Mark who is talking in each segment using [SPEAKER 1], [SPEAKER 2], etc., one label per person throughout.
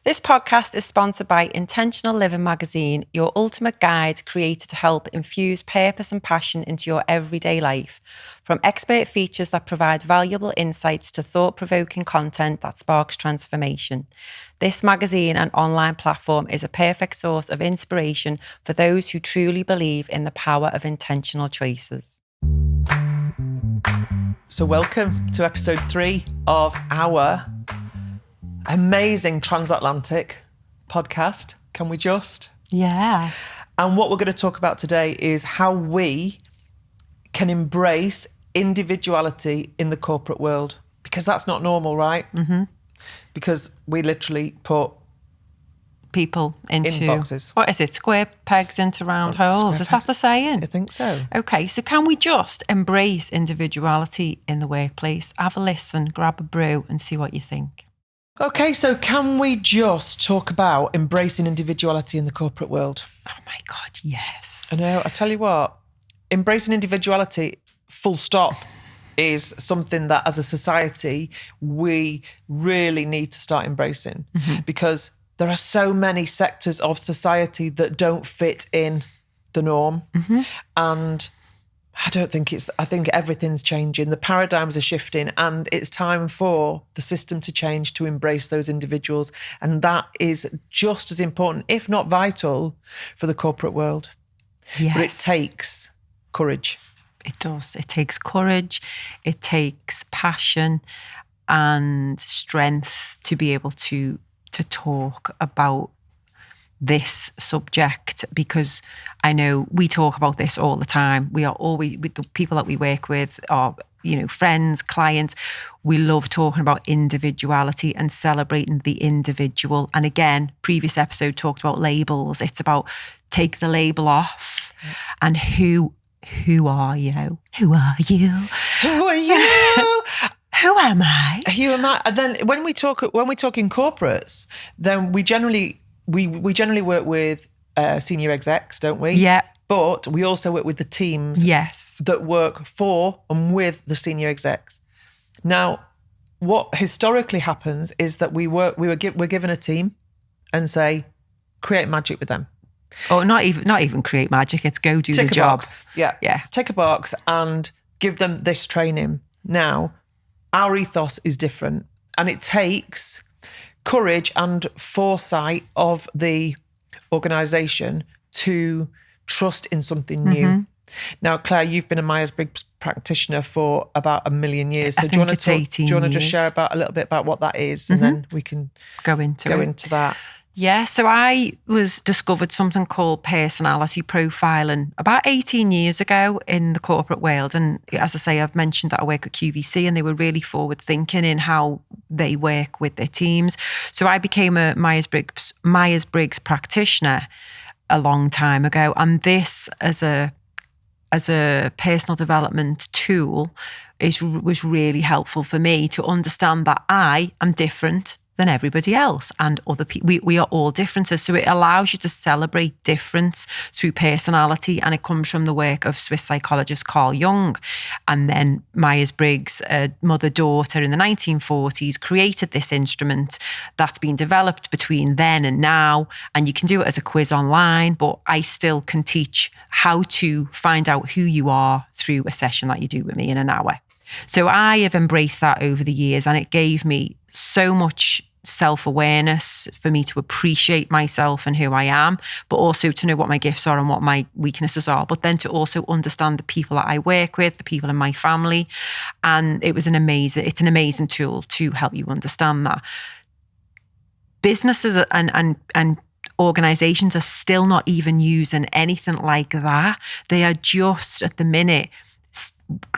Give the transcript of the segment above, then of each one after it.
[SPEAKER 1] This podcast is sponsored by Intentional Living magazine, your ultimate guide created to help infuse purpose and passion into your everyday life. From expert features that provide valuable insights to thought-provoking content that sparks transformation. This magazine and online platform is a perfect source of inspiration for those who truly believe in the power of intentional choices.
[SPEAKER 2] So welcome to episode 3 of our amazing transatlantic podcast, Can We Just?
[SPEAKER 1] Yeah.
[SPEAKER 2] And what we're going to talk about today is how we can embrace individuality in the corporate world, because that's not normal, right? Mm-hmm. Because we literally put
[SPEAKER 1] people into
[SPEAKER 2] boxes.
[SPEAKER 1] What is it? Square pegs into round holes. Is that the saying?
[SPEAKER 2] I think so.
[SPEAKER 1] Okay, so can we just embrace individuality in the workplace? Have a listen, grab a brew and see what you think.
[SPEAKER 2] Okay, so can we just talk about embracing individuality in the corporate world?
[SPEAKER 1] Oh my God, yes.
[SPEAKER 2] I know, I tell you what, embracing individuality, full stop, is something that as a society, we really need to start embracing, because there are so many sectors of society that don't fit in the norm. And I think everything's changing. The paradigms are shifting and it's time for the system to change to embrace those individuals. And that is just as important, if not vital, for the corporate world.
[SPEAKER 1] Yes.
[SPEAKER 2] But it takes courage.
[SPEAKER 1] It does. It takes courage. It takes passion and strength to be able to talk about this subject, because I know we talk about this all the time. We are always, with the people that we work with, our friends, clients, we love talking about individuality and celebrating the individual. And again, previous episode talked about labels. It's about take the label off and who are you? Who are you?
[SPEAKER 2] Who are you?
[SPEAKER 1] Who am I?
[SPEAKER 2] Who am I? And then when we talk in corporates, then we generally work with senior execs, don't we?
[SPEAKER 1] Yeah.
[SPEAKER 2] But we also work with the teams that work for and with the senior execs. Now, what historically happens is that we're given a team and say, create magic with them.
[SPEAKER 1] Oh, not even create magic. It's go do the job.
[SPEAKER 2] Box. Yeah. Take a box and give them this training. Now, our ethos is different, and it takes courage and foresight of the organisation to trust in something new. Now, Claire, you've been a Myers-Briggs practitioner for about 1 million years. So do you want to just share a little bit about what that is, and then we can
[SPEAKER 1] go into
[SPEAKER 2] that?
[SPEAKER 1] Yeah, so I discovered something called personality profiling about 18 years ago in the corporate world. And as I say, I've mentioned that I work at QVC, and they were really forward thinking in how they work with their teams. So I became a Myers-Briggs practitioner a long time ago. And this as a personal development tool was really helpful for me to understand that I am different than everybody else, and other people. We are all differences. So it allows you to celebrate difference through personality, and it comes from the work of Swiss psychologist Carl Jung. And then Myers-Briggs, mother-daughter in the 1940s, created this instrument that's been developed between then and now. And you can do it as a quiz online, but I still can teach how to find out who you are through a session that you do with me in an hour. So I have embraced that over the years, and it gave me so much self-awareness for me to appreciate myself and who I am, but also to know what my gifts are and what my weaknesses are, but then to also understand the people that I work with, the people in my family. And it's an amazing tool to help you understand that. Businesses and organizations are still not even using anything like that. They are just at the minute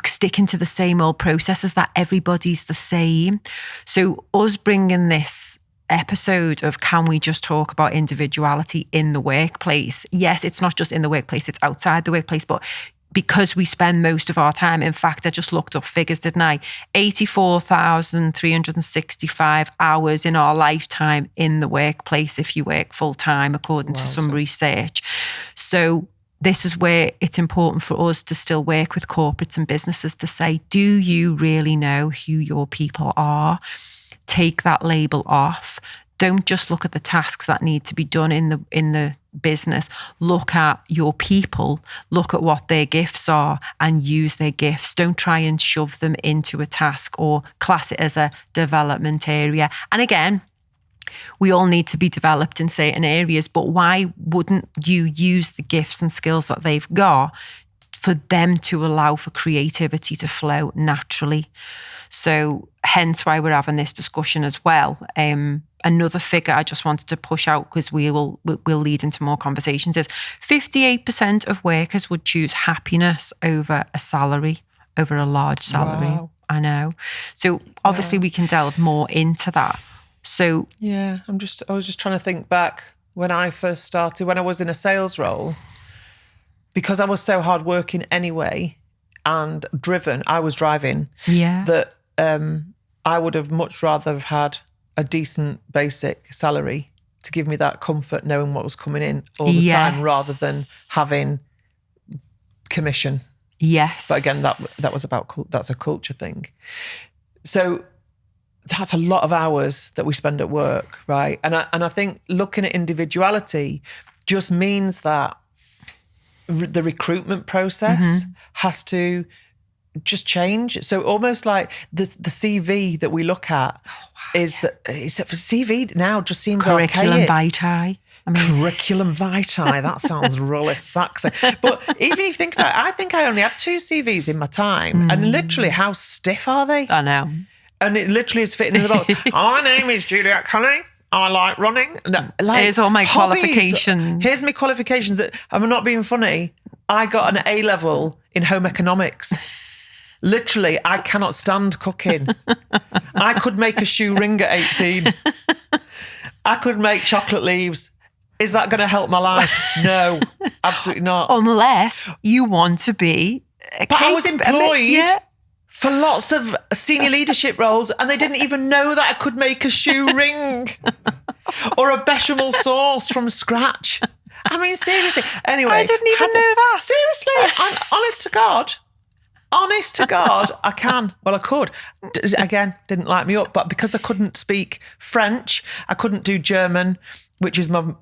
[SPEAKER 1] sticking to the same old processes, that everybody's the same. So us bringing this episode of can we just talk about individuality in the workplace? Yes, it's not just in the workplace, it's outside the workplace, but because we spend most of our time, in fact, I just looked up figures, didn't I? 84,365 hours in our lifetime in the workplace if you work full time, according to some research. So this is where it's important for us to still work with corporates and businesses to say, do you really know who your people are? Take that label off. don't just look at the tasks that need to be done in the business. Look at your people, look at what their gifts are and use their gifts. Don't try and shove them into a task or class it as a development area. And again, we all need to be developed in certain areas, but why wouldn't you use the gifts and skills that they've got for them to allow for creativity to flow naturally? So hence why we're having this discussion as well. Another figure I just wanted to push out, because we'll lead into more conversations, is 58% of workers would choose happiness over a salary, over a large salary.
[SPEAKER 2] Wow.
[SPEAKER 1] I know. So obviously we can delve more into that. So
[SPEAKER 2] yeah, I was just trying to think back when I first started, when I was in a sales role, because I was so hardworking anyway and driven, I was driving, that I would have much rather have had a decent basic salary to give me that comfort knowing what was coming in all the time, rather than having commission.
[SPEAKER 1] Yes.
[SPEAKER 2] But again, that was about, that's a culture thing. So that's a lot of hours that we spend at work, right? And I think looking at individuality just means that the recruitment process has to just change. So almost like the CV that we look at is that CV now just seems
[SPEAKER 1] curriculum
[SPEAKER 2] archaic.
[SPEAKER 1] vitae.
[SPEAKER 2] Curriculum vitae, that sounds really sexy. But even if you think about it, I think I only had 2 CVs in my time. And literally, how stiff are they?
[SPEAKER 1] I know.
[SPEAKER 2] And it literally is fitting in the box. My name is Juliet Cunning. I like running. Like,
[SPEAKER 1] here's all my
[SPEAKER 2] hobbies.
[SPEAKER 1] qualifications.
[SPEAKER 2] Here's my qualifications. That I'm not being funny. I got an A level in home economics. Literally, I cannot stand cooking. I could make a shoe ring at 18. I could make chocolate leaves. Is that going to help my life? No, absolutely not.
[SPEAKER 1] Unless you want to be
[SPEAKER 2] But I was employed for lots of senior leadership roles, and they didn't even know that I could make a shoe ring or a bechamel sauce from scratch. I mean, seriously. Anyway.
[SPEAKER 1] I didn't even know that.
[SPEAKER 2] Seriously. I'm honest to God, I can. Well, I could. Again, didn't light me up, but because I couldn't speak French, I couldn't do German, which was my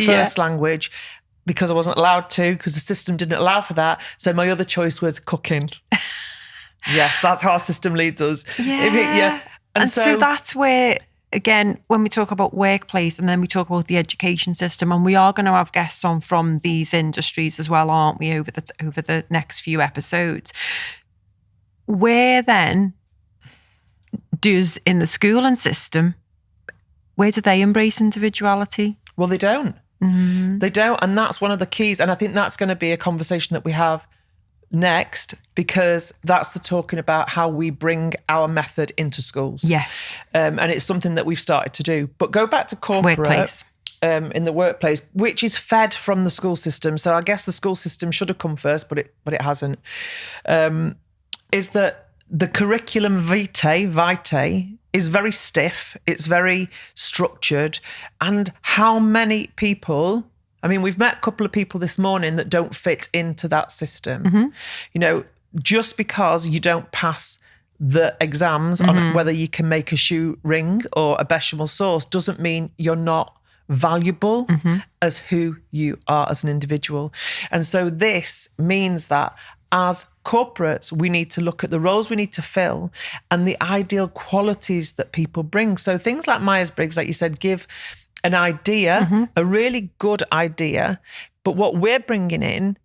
[SPEAKER 2] first language, because I wasn't allowed to, because the system didn't allow for that. So my other choice was cooking. Yes, that's how our system leads us.
[SPEAKER 1] Yeah. And so that's where, again, when we talk about workplace and then we talk about the education system, and we are going to have guests on from these industries as well, aren't we, over the next few episodes. Where then does, in the schooling system, where do they embrace individuality?
[SPEAKER 2] Well, they don't. Mm-hmm. They don't. And that's one of the keys. And I think that's going to be a conversation that we have next, because that's the talking about how we bring our method into schools.
[SPEAKER 1] Yes.
[SPEAKER 2] And it's something that we've started to do. But go back to corporate.
[SPEAKER 1] Workplace.
[SPEAKER 2] In the workplace, which is fed from the school system. So I guess the school system should have come first, but it hasn't. Is that the curriculum vitae is very stiff. It's very structured. And how many people... I mean, we've met a couple of people this morning that don't fit into that system. Mm-hmm. You know, just because you don't pass the exams on whether you can make a shoe ring or a bechamel sauce doesn't mean you're not valuable as who you are as an individual. And so this means that as corporates, we need to look at the roles we need to fill and the ideal qualities that people bring. So things like Myers-Briggs, like you said, give an idea, a really good idea, but what we're bringing in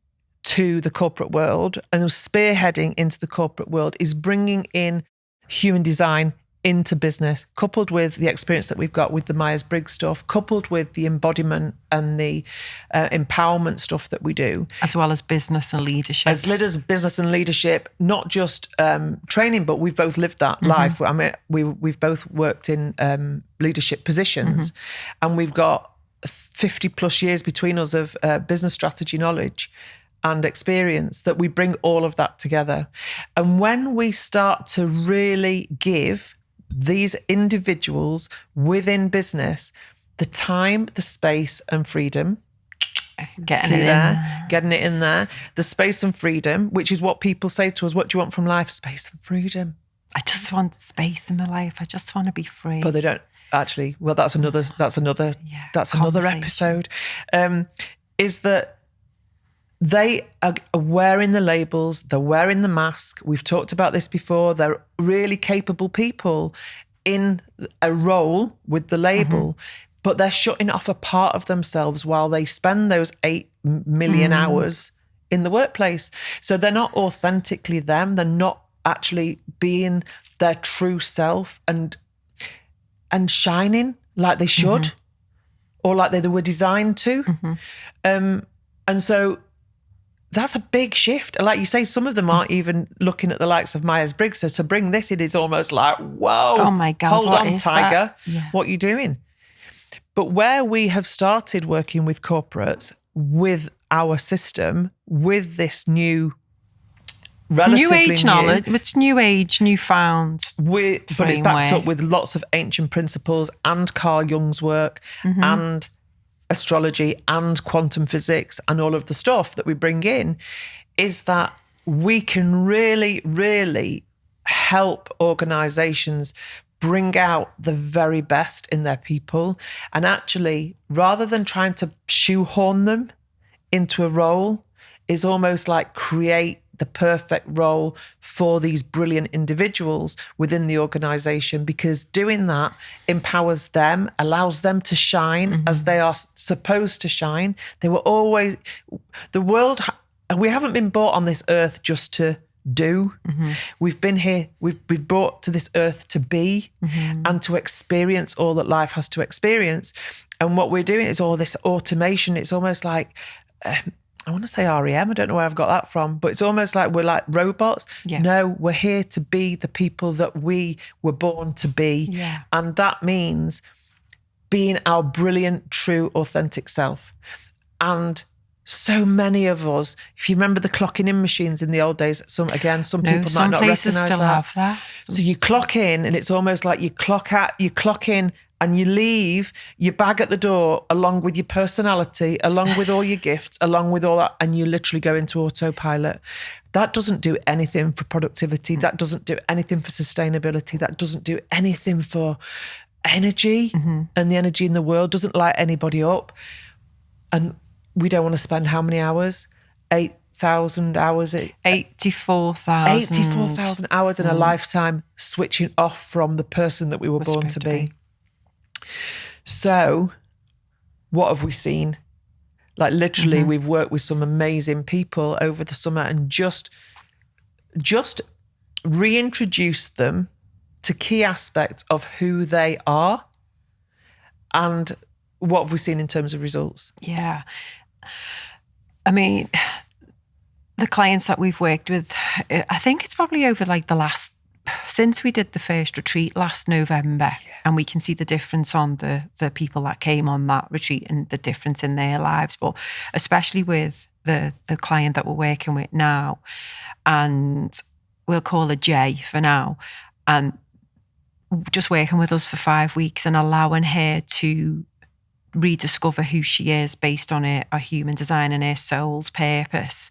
[SPEAKER 2] to the corporate world and spearheading into the corporate world is bringing in human design into business, coupled with the experience that we've got with the Myers-Briggs stuff, coupled with the embodiment and the empowerment stuff that we do.
[SPEAKER 1] As well as business and leadership.
[SPEAKER 2] As leaders, business and leadership, not just training, but we've both lived that life. I mean, we've both worked in leadership positions, and we've got 50 plus years between us of business strategy knowledge and experience that we bring all of that together. And when we start to really give these individuals within business the time, the space and freedom, getting it in there, the space and freedom, which is what people say to us, what do you want from life? Space and freedom.
[SPEAKER 1] I just want space in my life. I just want to be free.
[SPEAKER 2] But they don't. actually. Well, that's another
[SPEAKER 1] conversation.
[SPEAKER 2] episode. Is that they are wearing the labels, they're wearing the mask. We've talked about this before. They're really capable people in a role with the label, but they're shutting off a part of themselves while they spend those 8 million hours in the workplace. So they're not authentically them. They're not actually being their true self and shining like they should, or like they were designed to. And so that's a big shift. Like you say, some of them aren't even looking at the likes of Myers-Briggs. So to bring this in is almost like, whoa,
[SPEAKER 1] oh my God,
[SPEAKER 2] hold on, Tiger.
[SPEAKER 1] Yeah.
[SPEAKER 2] What are you doing? But where we have started working with corporates, with our system, with this new, relatively
[SPEAKER 1] new age knowledge, it's new age, newfound.
[SPEAKER 2] But it's backed up with lots of ancient principles and Carl Jung's work and astrology and quantum physics and all of the stuff that we bring in, is that we can really, really help organizations bring out the very best in their people. And actually, rather than trying to shoehorn them into a role, is almost like create the perfect role for these brilliant individuals within the organization, because doing that empowers them, allows them to shine as they are supposed to shine. They were always, the world, we haven't been brought on this earth just to do. We've been here, we've been brought to this earth to be and to experience all that life has to experience. And what we're doing is all this automation. It's almost like, I want to say REM. I don't know where I've got that from, but it's almost like we're like robots.
[SPEAKER 1] Yeah.
[SPEAKER 2] No, we're here to be the people that we were born to be.
[SPEAKER 1] Yeah.
[SPEAKER 2] And that means being our brilliant, true, authentic self. And so many of us, if you remember the clocking in machines in the old days, some people might not recognize
[SPEAKER 1] still
[SPEAKER 2] that.
[SPEAKER 1] have that.
[SPEAKER 2] So you clock in and it's almost like you clock in and you leave your bag at the door along with your personality, along with all your gifts, along with all that, and you literally go into autopilot. That doesn't do anything for productivity. That doesn't do anything for sustainability. That doesn't do anything for energy, and the energy in the world doesn't light anybody up. And we don't want to spend how many hours? 8,000 hours.
[SPEAKER 1] 84,000.
[SPEAKER 2] 84,000 hours in a lifetime switching off from the person that we were born to be. So what have we seen? Like literally we've worked with some amazing people over the summer and just reintroduced them to key aspects of who they are. And what have we seen in terms of results?
[SPEAKER 1] Yeah. I mean, the clients that we've worked with, I think it's probably over like since we did the first retreat last November, and we can see the difference on the people that came on that retreat and the difference in their lives, but especially with the client that we're working with now, and we'll call her Jay for now, and just working with us for 5 weeks and allowing her to rediscover who she is based on her human design and her soul's purpose,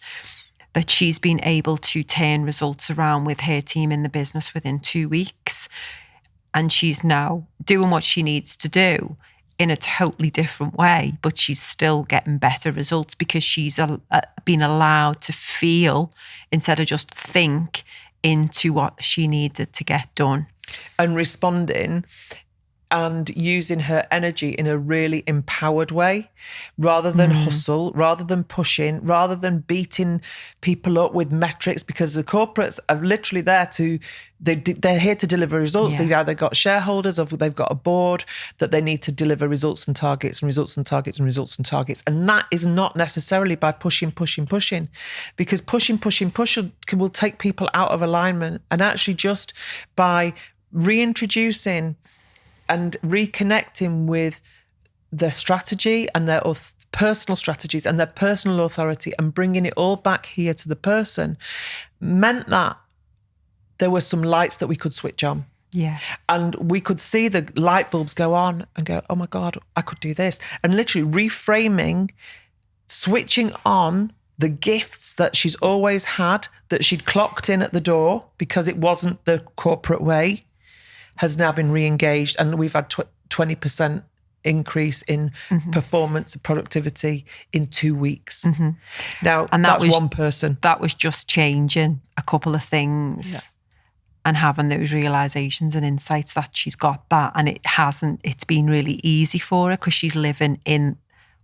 [SPEAKER 1] that she's been able to turn results around with her team in the business within 2 weeks. And she's now doing what she needs to do in a totally different way, but she's still getting better results because she's been allowed to feel instead of just think into what she needed to get done.
[SPEAKER 2] And responding and using her energy in a really empowered way, rather than hustle, rather than pushing, rather than beating people up with metrics, because the corporates are literally they're here to deliver results. They've either got shareholders or they've got a board that they need to deliver results and targets and results and targets and results and targets. And that is not necessarily by pushing, because pushing will take people out of alignment. And actually just by reintroducing and reconnecting with their strategy and their personal strategies and their personal authority and bringing it all back here to the person meant that there were some lights that we could switch on.
[SPEAKER 1] Yeah.
[SPEAKER 2] And we could see the light bulbs go on and go, oh my God, I could do this. And literally reframing, switching on the gifts that she's always had, that she'd clocked in at the door because it wasn't the corporate way, has now been re-engaged. And we've had 20% increase in performance and productivity in 2 weeks. Now,
[SPEAKER 1] And
[SPEAKER 2] that's one person.
[SPEAKER 1] That was just changing a couple of things and having those realizations and insights that she's got that. And it's been really easy for her because she's living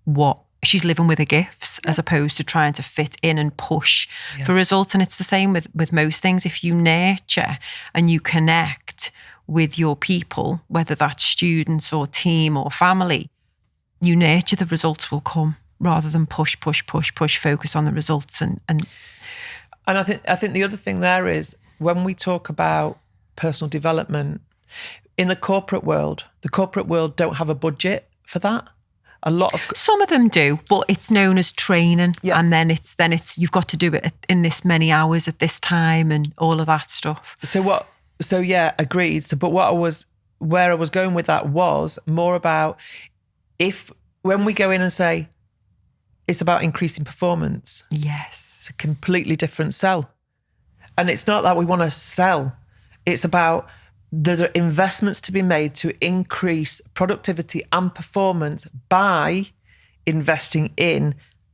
[SPEAKER 1] with her gifts as opposed to trying to fit in and push for results. And it's the same with most things. If you nurture and you connect with your people, whether that's students or team or family, you nurture, the results will come rather than push, focus on the results. And
[SPEAKER 2] I think the other thing there is when we talk about personal development in the corporate world don't have a budget for that.
[SPEAKER 1] Some of them do, but it's known as training, and then it's you've got to do it in this many hours at this time and all of that stuff.
[SPEAKER 2] So yeah, agreed. So, but where I was going with that was more about when we go in and say it's about increasing performance.
[SPEAKER 1] Yes,
[SPEAKER 2] it's a completely different sell, and it's not that we want to sell. It's about there's investments to be made to increase productivity and performance by investing in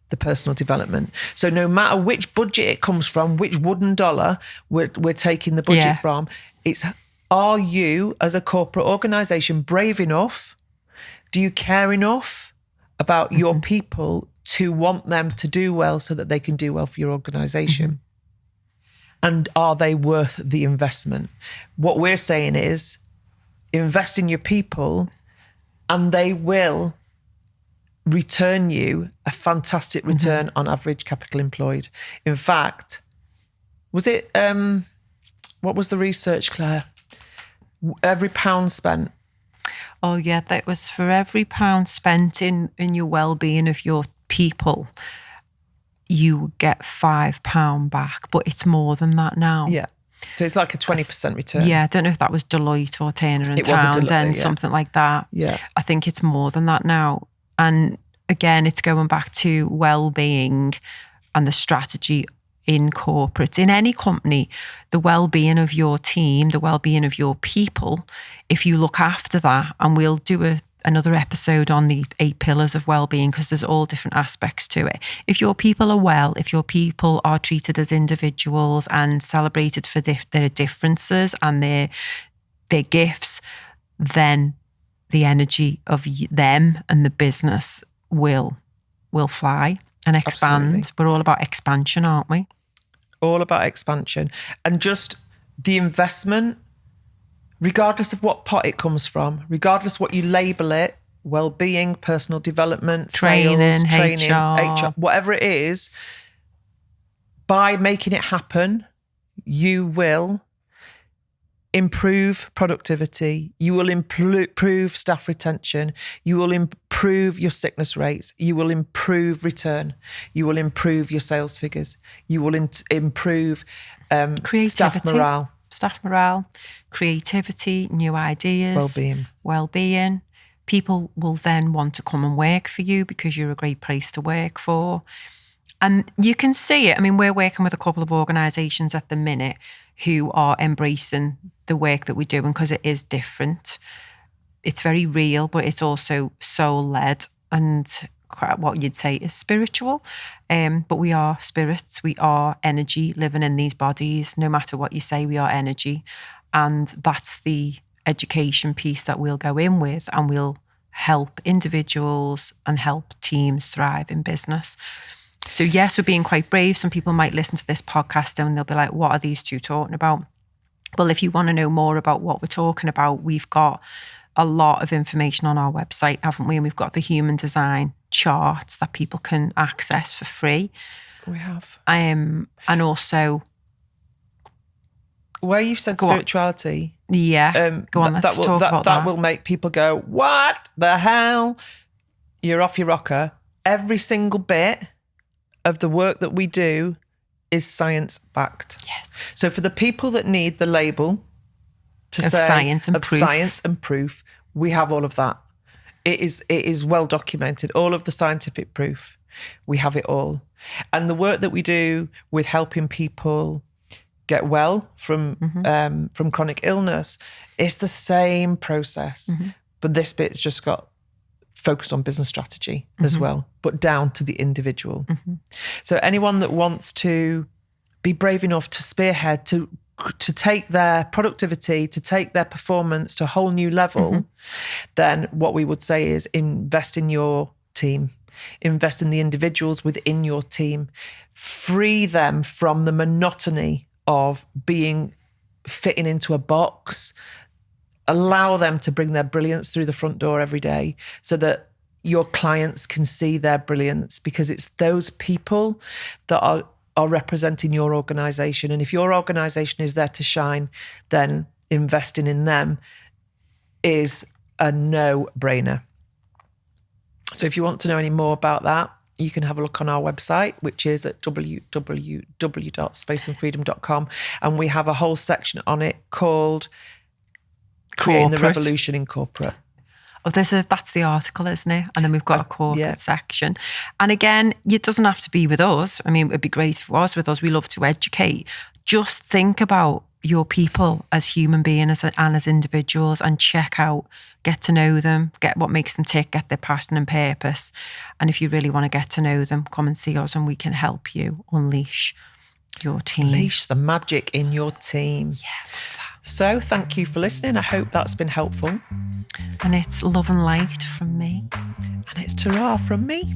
[SPEAKER 2] the personal development. So no matter which budget it comes from, which wooden dollar we're taking the budget from, it's, are you as a corporate organisation brave enough? Do you care enough about your people to want them to do well so that they can do well for your organisation? And are they worth the investment? What we're saying is invest in your people and they will return you a fantastic return on average capital employed. In fact, was it, what was the research, Claire? Every pound spent.
[SPEAKER 1] Oh yeah, that was for every pound spent in your well-being of your people, you get £5 back, but it's more than that now.
[SPEAKER 2] Yeah. So it's like a 20% return.
[SPEAKER 1] Yeah, I don't know if that was Deloitte or Turner and Townsend, something like that.
[SPEAKER 2] Yeah.
[SPEAKER 1] I think it's more than that now. And again, it's going back to well-being and the strategy in corporate, in any company, the well-being of your team, the well-being of your people. If you look after that, and we'll do another episode on the 8 pillars of well-being because there's all different aspects to it. If your people are well, if your people are treated as individuals and celebrated for their differences and their gifts, then the energy of them and the business will fly and expand.
[SPEAKER 2] Absolutely.
[SPEAKER 1] We're all about expansion, aren't we?
[SPEAKER 2] All about expansion. And just the investment, regardless of what pot it comes from, regardless what you label it, well-being, personal development,
[SPEAKER 1] training,
[SPEAKER 2] HR, whatever it is, by making it happen, you will improve productivity, you will improve staff retention, you will improve your sickness rates, you will improve return, you will improve your sales figures, you will improve
[SPEAKER 1] staff morale, creativity, new ideas, well-being. People will then want to come and work for you because you're a great place to work for. And you can see it. I mean, we're working with a couple of organisations at the minute who are embracing the work that we're doing because it is different. It's very real, but it's also soul-led and what you'd say is spiritual. But we are spirits. We are energy living in these bodies. No matter what you say, we are energy. And that's the education piece that we'll go in with, and we'll help individuals and help teams thrive in business. So yes, we're being quite brave. Some people might listen to this podcast and they'll be like, what are these two talking about? Well, if you want to know more about what we're talking about, we've got a lot of information on our website, haven't we? And we've got the human design charts that people can access for free.
[SPEAKER 2] We have.
[SPEAKER 1] And also...
[SPEAKER 2] Where you've said spirituality...
[SPEAKER 1] go on, let's talk about that.
[SPEAKER 2] That will make people go, what the hell? You're off your rocker. Every single bit of the work that we do is science-backed.
[SPEAKER 1] Yes.
[SPEAKER 2] So for the people that need the label to say
[SPEAKER 1] science and
[SPEAKER 2] proof, we have all of that. It is well documented. All of the scientific proof, we have it all. And the work that we do with helping people get well from chronic illness, it's the same process. But this bit's just got focused on business strategy as well, but down to the individual. So anyone that wants to be brave enough to spearhead, to take their productivity, to take their performance to a whole new level, then what we would say is invest in your team, invest in the individuals within your team, free them from the monotony of fitting into a box, allow them to bring their brilliance through the front door every day so that your clients can see their brilliance, because it's those people that are representing your organisation. And if your organisation is there to shine, then investing in them is a no-brainer. So if you want to know any more about that, you can have a look on our website, which is at www.spaceandfreedom.com. And we have a whole section on it called Creating the Revolution in Corporate.
[SPEAKER 1] Oh, that's the article, isn't it? And then we've got a corporate section. And again, it doesn't have to be with us. I mean, it'd be great if it was with us. We love to educate. Just think about your people as human beings and as individuals, and get to know them, get what makes them tick, get their passion and purpose. And if you really want to get to know them, come and see us and we can help you unleash your team.
[SPEAKER 2] Unleash the magic in your team.
[SPEAKER 1] Yeah.
[SPEAKER 2] So thank you for listening. I hope that's been helpful.
[SPEAKER 1] And it's love and light from me.
[SPEAKER 2] And it's ta-ra from me.